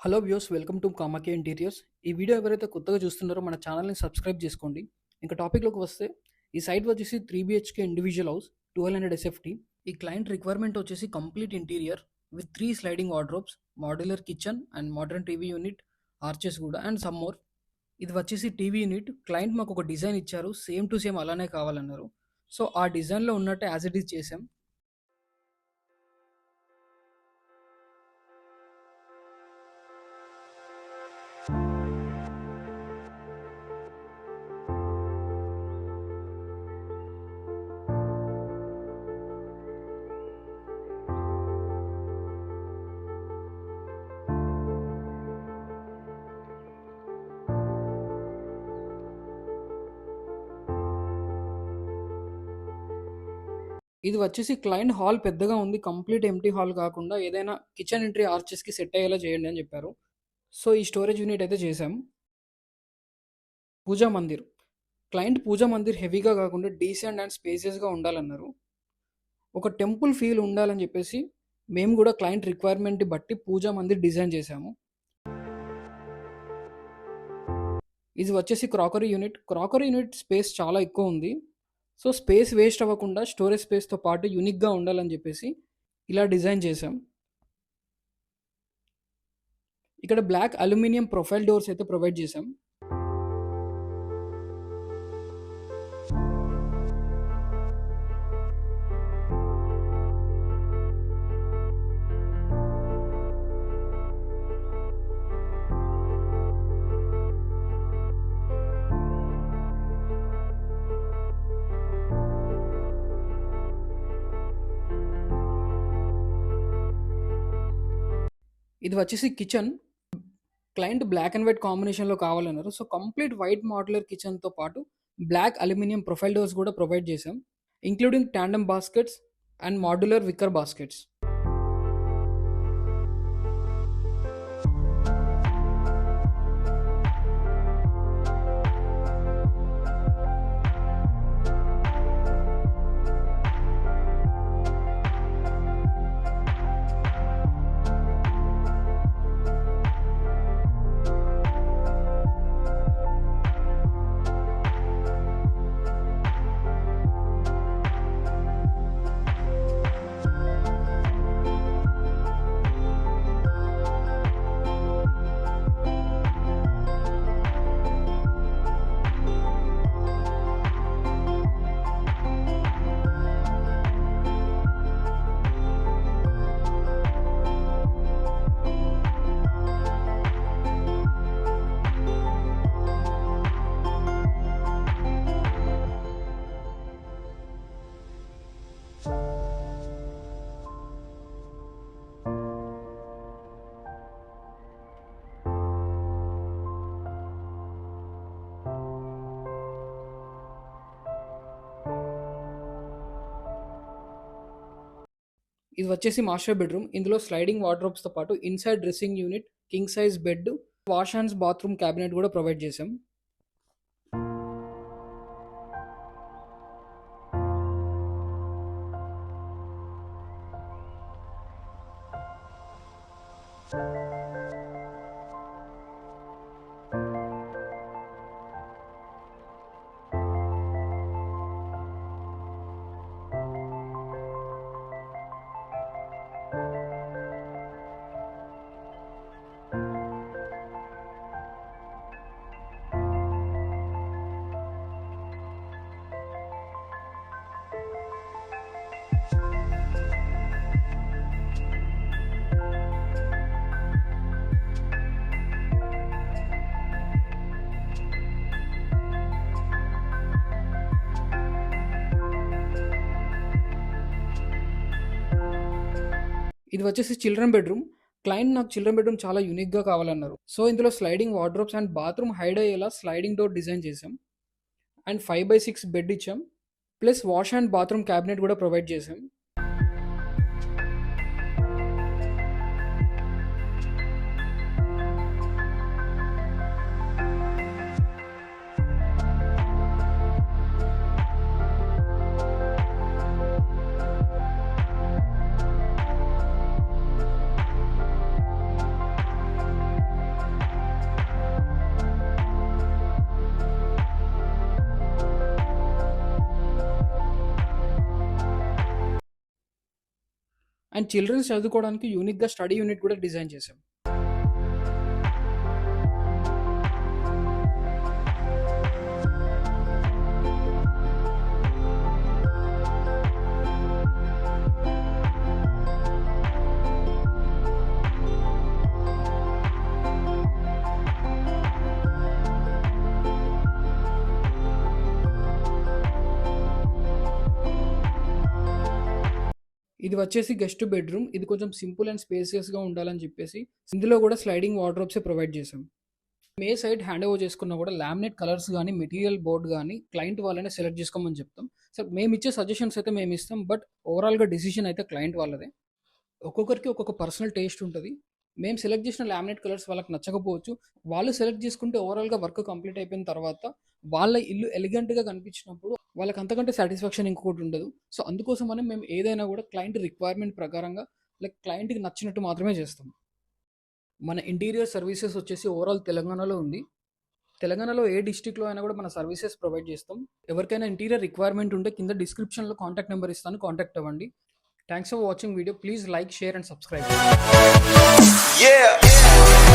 Hello views, welcome to Kamakhya interiors. ఈ video ఎవరైతే కొత్తగా చూస్తున్నారో మన ఛానల్ని సబ్స్క్రైబ్ చేసుకోండి. ఇంకా టాపిక్లోకి వస్తే, ఈ సైట్ వచ్చేసి 3 BHK ఇండివిజువల్ హౌస్, 1200 SFT. ఈ క్లయింట్ రిక్వైర్మెంట్ వచ్చేసి complete interior with 3 sliding wardrobes, modular kitchen and modern TV unit, arches కూడా అండ్ సమ్ మోర్. ఇది వచ్చేసి టీవీ యూనిట్. క్లయింట్ మాకు ఒక డిజైన్ ఇచ్చారు, సేమ్ టు సేమ్ అలానే కావాలన్నారు. సో ఆ డిజైన్లో ఉన్నట్టే యాజ్ ఇట్ ఈస్ చేసాం. ఇది వచ్చేసి క్లయింట్ హాల్ పెద్దగా ఉంది, కంప్లీట్ ఎంటీ హాల్ కాకుండా ఏదైనా కిచెన్ ఎంట్రీ ఆర్చెస్కి సెట్ అయ్యేలా చేయండి అని చెప్పారు. సో ఈ స్టోరేజ్ యూనిట్ అయితే చేసాం. పూజా మందిర్. క్లయింట్ పూజా మందిర్ హెవీగా కాకుండా డీసెంట్ అండ్ స్పేసియస్గా ఉండాలన్నారు. ఒక టెంపుల్ ఫీల్ ఉండాలని చెప్పేసి మేము కూడా క్లయింట్ రిక్వైర్మెంట్ బట్టి పూజా మందిర్ డిజైన్ చేశాము. ఇది వచ్చేసి crockery unit. Crockery unit space చాలా ఎక్కువ ఉంది. సో స్పేస్ వేస్ట్ అవ్వకుండా స్టోరేజ్ స్పేస్తో పాటు యూనిక్గా ఉండాలని చెప్పేసి ఇలా డిజైన్ చేసాం. ఇక్కడ బ్లాక్ అల్యూమినియం ప్రొఫైల్ డోర్స్ అయితే ప్రొవైడ్ చేసాం. ఇది వచ్చేసి kitchen. Client black and white కాంబినేషన్లో కావాలన్నారు. సో కంప్లీట్ వైట్ మాడ్యులర్ కిచెన్తో పాటు బ్లాక్ అల్యూమినియం ప్రొఫైల్ డోర్స్ కూడా ప్రొవైడ్ చేసాం, including tandem baskets and modular wicker baskets. ఇది వచ్చేసి మాస్టర్ బెడ్రూమ్. ఇందులో స్లైడింగ్ వార్డ్రోబ్స్తో పాటు inside dressing unit, king size bed, wash and bathroom cabinet కూడా ప్రొవైడ్ చేసాం. ఇది వచ్చేసి చిల్డ్రన్ బెడ్రూమ్. క్లయింట్ నాకు చిల్డ్రన్ బెడ్రూమ్ చాలా యూనిక్గా కావాలన్నారు. సో ఇందులో sliding wardrobes and bathroom hide అయ్యేలా స్లైడింగ్ డోర్ డిజైన్ చేసాం అండ్ 5x6 బెడ్ ఇచ్చాం, plus wash and bathroom cabinet కూడా ప్రొవైడ్ చేసాం. అండ్ చిల్డ్రన్స్ చదువుకోవడానికి యూనిక్గా స్టడీ యూనిట్ కూడా డిజైన్ చేసాం. ఇది వచ్చేసి గెస్ట్ బెడ్రూమ్. ఇది కొంచెం సింపుల్ అండ్ స్పేసియస్గా ఉండాలని చెప్పేసి ఇందులో కూడా స్లైడింగ్ వార్డ్రోబ్సే ప్రొవైడ్ చేసాం. ఏ సైడ్ హ్యాండ్ ఓవర్ చేసుకున్నా కూడా లామినేట్ కలర్స్ కానీ మెటీరియల్ బోర్డ్ కానీ క్లయింట్ వాళ్ళనే సెలెక్ట్ చేసుకోమని చెప్తాం. సో మేము ఇచ్చే సజెషన్స్ అయితే మేము ఇస్తాం, బట్ ఓవరాల్గా డిసిషన్ అయితే క్లయింట్ వాళ్ళదే. ఒక్కొక్కరికి ఒక్కొక్క పర్సనల్ టేస్ట్ ఉంటుంది. మేము సెలెక్ట్ చేసిన లామినేట్ కలర్స్ వాళ్ళకి నచ్చకపోవచ్చు. వాళ్ళు సెలెక్ట్ చేసుకుంటే ఓవరాల్గా వర్క్ కంప్లీట్ అయిపోయిన తర్వాత వాళ్ళ ఇల్లు ఎలిగెంట్గా కనిపించినప్పుడు వాళ్ళకి అంతకంటే సాటిస్ఫాక్షన్ ఇంకొకటి ఉండదు. సో అందుకోసమని మేము ఏదైనా కూడా క్లయింట్ రిక్వైర్మెంట్ ప్రకారంగా లైక్ క్లయింట్కి నచ్చినట్టు మాత్రమే చేస్తాం. మన ఇంటీరియర్ సర్వీసెస్ వచ్చేసి ఓవరాల్ తెలంగాణలో ఉంది. తెలంగాణలో ఏ డిస్ట్రిక్ట్లో అయినా కూడా మన సర్వీసెస్ ప్రొవైడ్ చేస్తాం. ఎవరికైనా ఇంటీరియర్ రిక్వైర్మెంట్ ఉంటే కింద డిస్క్రిప్షన్లో కాంటాక్ట్ నెంబర్ ఇస్తాను, కాంటాక్ట్ అవ్వండి. Thanks for watching video. Please like, share and subscribe. Yeah.